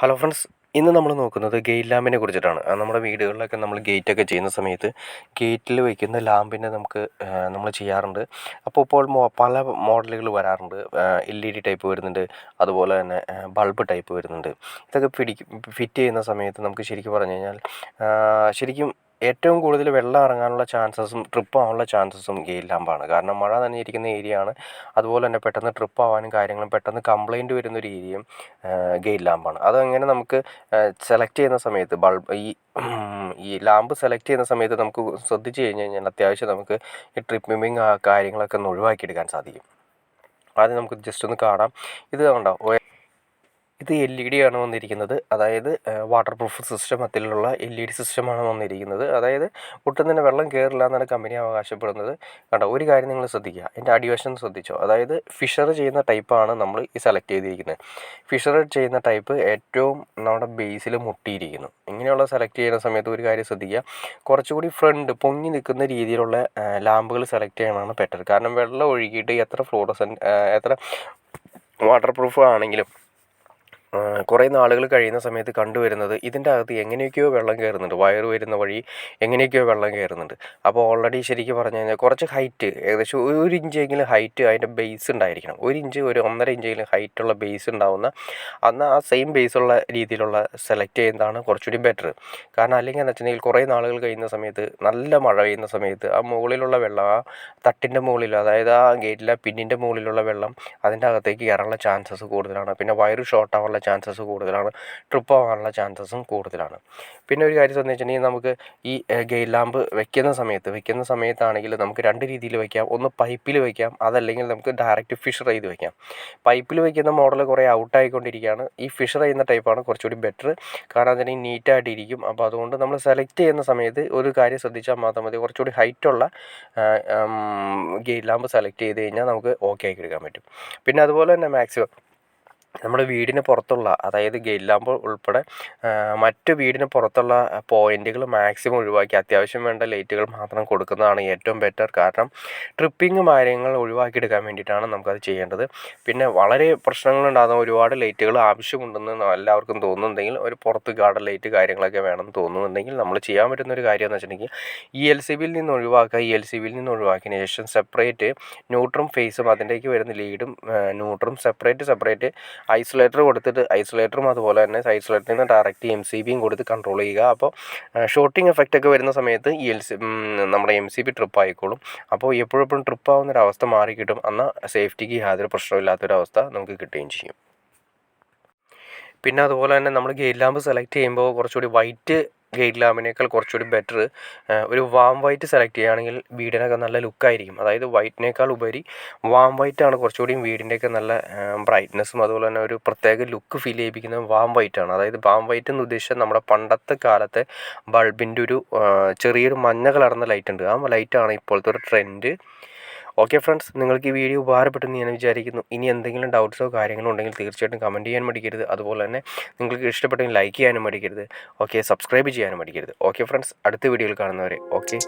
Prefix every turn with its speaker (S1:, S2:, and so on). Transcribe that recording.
S1: Hello friends, ഇന്ന് നമ്മൾ നോക്കുന്നത് ഗേറ്റ് ലാമ്പിനെ കുറിച്ചിട്ടാണ്. നമ്മുടെ വീടുകളിലൊക്കെ നമ്മൾ ഗേറ്റൊക്കെ ചെയ്യുന്ന സമയത്ത് ഗേറ്റിൽ വയ്ക്കുന്ന ലാമ്പിനെ നമ്മൾ ചെയ്യാറുണ്ട്. അപ്പോൾ ഇപ്പോൾ പല മോഡലുകൾ വരാറുണ്ട്. LED ടൈപ്പ് വരുന്നുണ്ട്, അതുപോലെ തന്നെ ബൾബ് ടൈപ്പ് വരുന്നുണ്ട്. ഇതൊക്കെ ഫിറ്റ് ചെയ്യുന്ന സമയത്ത് നമുക്ക് ശരിക്കും പറഞ്ഞു കഴിഞ്ഞാൽ ശരിക്കും ഏറ്റവും കൂടുതൽ വെള്ളം ഇറങ്ങാനുള്ള ചാൻസസും ട്രിപ്പ് ആവാനുള്ള ചാൻസസും ഗെയിൽ ലാമ്പാണ്. കാരണം മഴ നനഞ്ഞിരിക്കുന്ന ഏരിയ ആണ്. അതുപോലെ തന്നെ പെട്ടെന്ന് ട്രിപ്പ് ആവാനും കാര്യങ്ങളും പെട്ടെന്ന് കംപ്ലൈൻറ്റ് വരുന്നൊരു ഏരിയയും ഗെയിൽ ലാമ്പാണ്. അതങ്ങനെ നമുക്ക് സെലക്ട് ചെയ്യുന്ന സമയത്ത് ഈ ലാമ്പ് സെലക്ട് ചെയ്യുന്ന സമയത്ത് നമുക്ക് ശ്രദ്ധിച്ച് കഴിഞ്ഞ് കഴിഞ്ഞാൽ അത്യാവശ്യം നമുക്ക് ഈ ട്രിപ്പിംഗ് കാര്യങ്ങളൊക്കെ ഒന്ന് ഒഴിവാക്കിയെടുക്കാൻ സാധിക്കും. ആദ്യം നമുക്ക് ജസ്റ്റ് ഒന്ന് കാണാം. ഇത് കണ്ടോ, ഇത് LED ആണ് വന്നിരിക്കുന്നത്. അതായത് വാട്ടർ പ്രൂഫ് സിസ്റ്റം അതിലുള്ള LED സിസ്റ്റമാണ് വന്നിരിക്കുന്നത്. അതായത് ഒട്ടും തന്നെ വെള്ളം കയറില്ല എന്നാണ് കമ്പനി അവകാശപ്പെടുന്നത്. കണ്ടോ, ഒരു കാര്യം നിങ്ങൾ ശ്രദ്ധിക്കുക, എൻ്റെ അടിവശം ശ്രദ്ധിച്ചോ. അതായത് ഫിഷർ ചെയ്യുന്ന ടൈപ്പാണ് നമ്മൾ ഈ സെലക്ട് ചെയ്തിരിക്കുന്നത്. ഫിഷർ ചെയ്യുന്ന ടൈപ്പ് ഏറ്റവും നമ്മുടെ ബേസിൽ മുട്ടിയിരിക്കുന്നു. ഇങ്ങനെയുള്ള സെലക്ട് ചെയ്യുന്ന സമയത്ത് ഒരു കാര്യം ശ്രദ്ധിക്കുക, കുറച്ചുകൂടി ഫ്രണ്ട് പൊങ്ങി നിൽക്കുന്ന രീതിയിലുള്ള ലാമ്പുകൾ സെലക്ട് ചെയ്യണമാണ് ബെറ്റർ. കാരണം വെള്ളം ഒഴുകിയിട്ട് എത്ര വാട്ടർ പ്രൂഫ് ആണെങ്കിലും കുറേ നാളുകൾ കഴിയുന്ന സമയത്ത് കണ്ടുവരുന്നത് ഇതിൻ്റെ അകത്ത് എങ്ങനെയൊക്കെയോ വെള്ളം കയറുന്നുണ്ട്. വയർ വരുന്ന വഴി എങ്ങനെയൊക്കെയോ വെള്ളം കയറുന്നുണ്ട്. അപ്പോൾ ഓൾറെഡി ശരിക്കും പറഞ്ഞു കഴിഞ്ഞാൽ കുറച്ച് ഹൈറ്റ്, ഏകദേശം 1 ഇഞ്ചെങ്കിലും ഹൈറ്റ് അതിൻ്റെ ബേസ് ഉണ്ടായിരിക്കണം. 1 ഇഞ്ച് 1.5 ഇഞ്ചെങ്കിലും ഹൈറ്റുള്ള ബേസ് ഉണ്ടാവുന്ന ആ സെയിം ബേസുള്ള രീതിയിലുള്ള സെലക്ട് ചെയ്യുന്നതാണ് കുറച്ചുകൂടി ബെറ്റർ. കാരണം അല്ലെങ്കിൽ എന്ന് വെച്ചിട്ടുണ്ടെങ്കിൽ കുറേ നാളുകൾ കഴിയുന്ന സമയത്ത് നല്ല മഴ പെയ്യുന്ന സമയത്ത് ആ മുകളിലുള്ള വെള്ളം, ആ തട്ടിൻ്റെ മുകളിൽ, അതായത് ആ ഗേറ്റിലെ പിന്നിൻ്റെ മുകളിലുള്ള വെള്ളം അതിൻ്റെ അകത്തേക്ക് കയറാനുള്ള ചാൻസസ് കൂടുതലാണ്. പിന്നെ വയർ ഷോർട്ട് ആവാനുള്ള ചാൻസസ് കൂടുതലാണ്. ട്രിപ്പ് ആവാനുള്ള ചാൻസസും കൂടുതലാണ്. പിന്നെ ഒരു കാര്യം എന്ന് വെച്ചിട്ടുണ്ടെങ്കിൽ നമുക്ക് ഈ ഗെയിൽ ലാമ്പ് വെക്കുന്ന സമയത്താണെങ്കിൽ നമുക്ക് 2 രീതിയിൽ വയ്ക്കാം. ഒന്ന് പൈപ്പിൽ വയ്ക്കാം, അതല്ലെങ്കിൽ നമുക്ക് ഡയറക്റ്റ് ഫിഷർ ചെയ്ത് വയ്ക്കാം. പൈപ്പിൽ വയ്ക്കുന്ന മോഡൽ കുറേ ഔട്ടായിക്കൊണ്ടിരിക്കുകയാണ്. ഈ ഫിഷർ ചെയ്യുന്ന ടൈപ്പാണ് കുറച്ചുകൂടി ബെറ്റർ. കാരണം അതിന് നീറ്റായിട്ടിരിക്കും. അപ്പോൾ അതുകൊണ്ട് നമ്മൾ സെലക്ട് ചെയ്യുന്ന സമയത്ത് ഒരു കാര്യം ശ്രദ്ധിച്ചാൽ മാത്രം മതി, കുറച്ചുകൂടി ഹൈറ്റുള്ള ഗെയിൽ ലാമ്പ് സെലക്ട് ചെയ്ത് കഴിഞ്ഞാൽ നമുക്ക് ഓക്കെ ആക്കി എടുക്കാൻ പറ്റും. പിന്നെ അതുപോലെ തന്നെ മാക്സിമം നമ്മുടെ വീടിന് പുറത്തുള്ള, അതായത് ഗെയിൽ ലാമ്പ് ഉൾപ്പെടെ മറ്റ് വീടിന് പുറത്തുള്ള പോയിന്റുകൾ മാക്സിമം ഒഴിവാക്കി അത്യാവശ്യം വേണ്ട ലൈറ്റുകൾ മാത്രം കൊടുക്കുന്നതാണ് ഏറ്റവും ബെറ്റർ. കാരണം ട്രിപ്പിംഗ് കാര്യങ്ങൾ ഒഴിവാക്കിയെടുക്കാൻ വേണ്ടിയിട്ടാണ് നമുക്കത് ചെയ്യേണ്ടത്. പിന്നെ വളരെ പ്രശ്നങ്ങളുണ്ടാകുന്ന ഒരുപാട് ലൈറ്റുകൾ ആവശ്യമുണ്ടെന്ന് എല്ലാവർക്കും തോന്നുന്നുണ്ടെങ്കിൽ ഒരു പുറത്ത് ഗാർഡൻ ലൈറ്റ് കാര്യങ്ങളൊക്കെ വേണമെന്ന് തോന്നുന്നുണ്ടെങ്കിൽ നമ്മൾ ചെയ്യാൻ പറ്റുന്ന ഒരു കാര്യം എന്ന് വെച്ചിട്ടുണ്ടെങ്കിൽ ELCBയിൽ നിന്ന് ഒഴിവാക്കുക. ELCBയിൽ നിന്ന് ഒഴിവാക്കിയതിന് ശേഷം സെപ്പറേറ്റ് ന്യൂട്രും ഫേസും അതിൻ്റേക്ക് വരുന്ന ലീഡും ന്യൂട്രും സെപ്പറേറ്റ് ഐസൊലേറ്റർ കൊടുത്തിട്ട്, ഐസൊലേറ്ററും അതുപോലെ തന്നെ ഐസൊലേറ്ററിൽ നിന്ന് ഡയറക്റ്റ് MCBയും കൊടുത്ത് കൺട്രോൾ ചെയ്യുക. അപ്പോൾ ഷോർട്ടിങ് എഫക്റ്റ് ഒക്കെ വരുന്ന സമയത്ത് നമ്മുടെ MCB ട്രിപ്പ് ആയിക്കോളും. അപ്പോൾ എപ്പോഴും ട്രിപ്പ് ആവുന്നൊരവസ്ഥ മാറി കിട്ടും. എന്നാൽ സേഫ്റ്റിക്ക് യാതൊരു പ്രശ്നമില്ലാത്തൊരവസ്ഥ നമുക്ക് കിട്ടുകയും ചെയ്യും. പിന്നെ അതുപോലെ തന്നെ നമ്മൾ ഗെയിൽ ലാമ്പ് സെലക്ട് ചെയ്യുമ്പോൾ കുറച്ചുകൂടി വൈറ്റ് ഗെയിൽ ലാമ്പിനേക്കാൾ കുറച്ചുകൂടി ബെറ്റർ ഒരു വാം വൈറ്റ് സെലക്ട് ചെയ്യുകയാണെങ്കിൽ വീടിനൊക്കെ നല്ല ലുക്കായിരിക്കും. അതായത് വൈറ്റിനേക്കാൾ ഉപരി വാം വൈറ്റാണ് കുറച്ചുകൂടി വീടിൻ്റെയൊക്കെ നല്ല ബ്രൈറ്റ്നസ്സും അതുപോലെ തന്നെ ഒരു പ്രത്യേക ലുക്ക് ഫീൽ ചെയ്യിപ്പിക്കുന്നത് വാം വൈറ്റാണ്. അതായത് വാം വൈറ്റ് എന്ന് ഉദ്ദേശിച്ചാൽ നമ്മുടെ പണ്ടത്തെ കാലത്തെ ബൾബിൻ്റെ ഒരു ചെറിയൊരു മഞ്ഞ കളർന്ന ലൈറ്റ് ഉണ്ട്. ആ ലൈറ്റാണ് ഇപ്പോഴത്തെ ഒരു ട്രെൻഡ്. ഓക്കെ ഫ്രണ്ട്സ്, നിങ്ങൾക്ക് ഈ വീഡിയോ ഉപകാരപ്പെട്ടെന്ന് ഞാൻ വിചാരിക്കുന്നു. ഇനി എന്തെങ്കിലും ഡൗട്ട്സോ കാര്യങ്ങളോ ഉണ്ടെങ്കിൽ തീർച്ചയായിട്ടും കമൻറ്റ് ചെയ്യാൻ മടിക്കരുത്. അതുപോലെ തന്നെ നിങ്ങൾക്ക് ഇഷ്ടപ്പെട്ടെങ്കിൽ ലൈക്ക് ചെയ്യാനും മടിക്കരുത്. ഓക്കെ, സബ്സ്ക്രൈബ് ചെയ്യാനും മടിക്കരുത്. ഓക്കെ ഫ്രണ്ട്സ്, അടുത്ത വീഡിയോയിൽ കാണുന്നവരെ ഓക്കെ.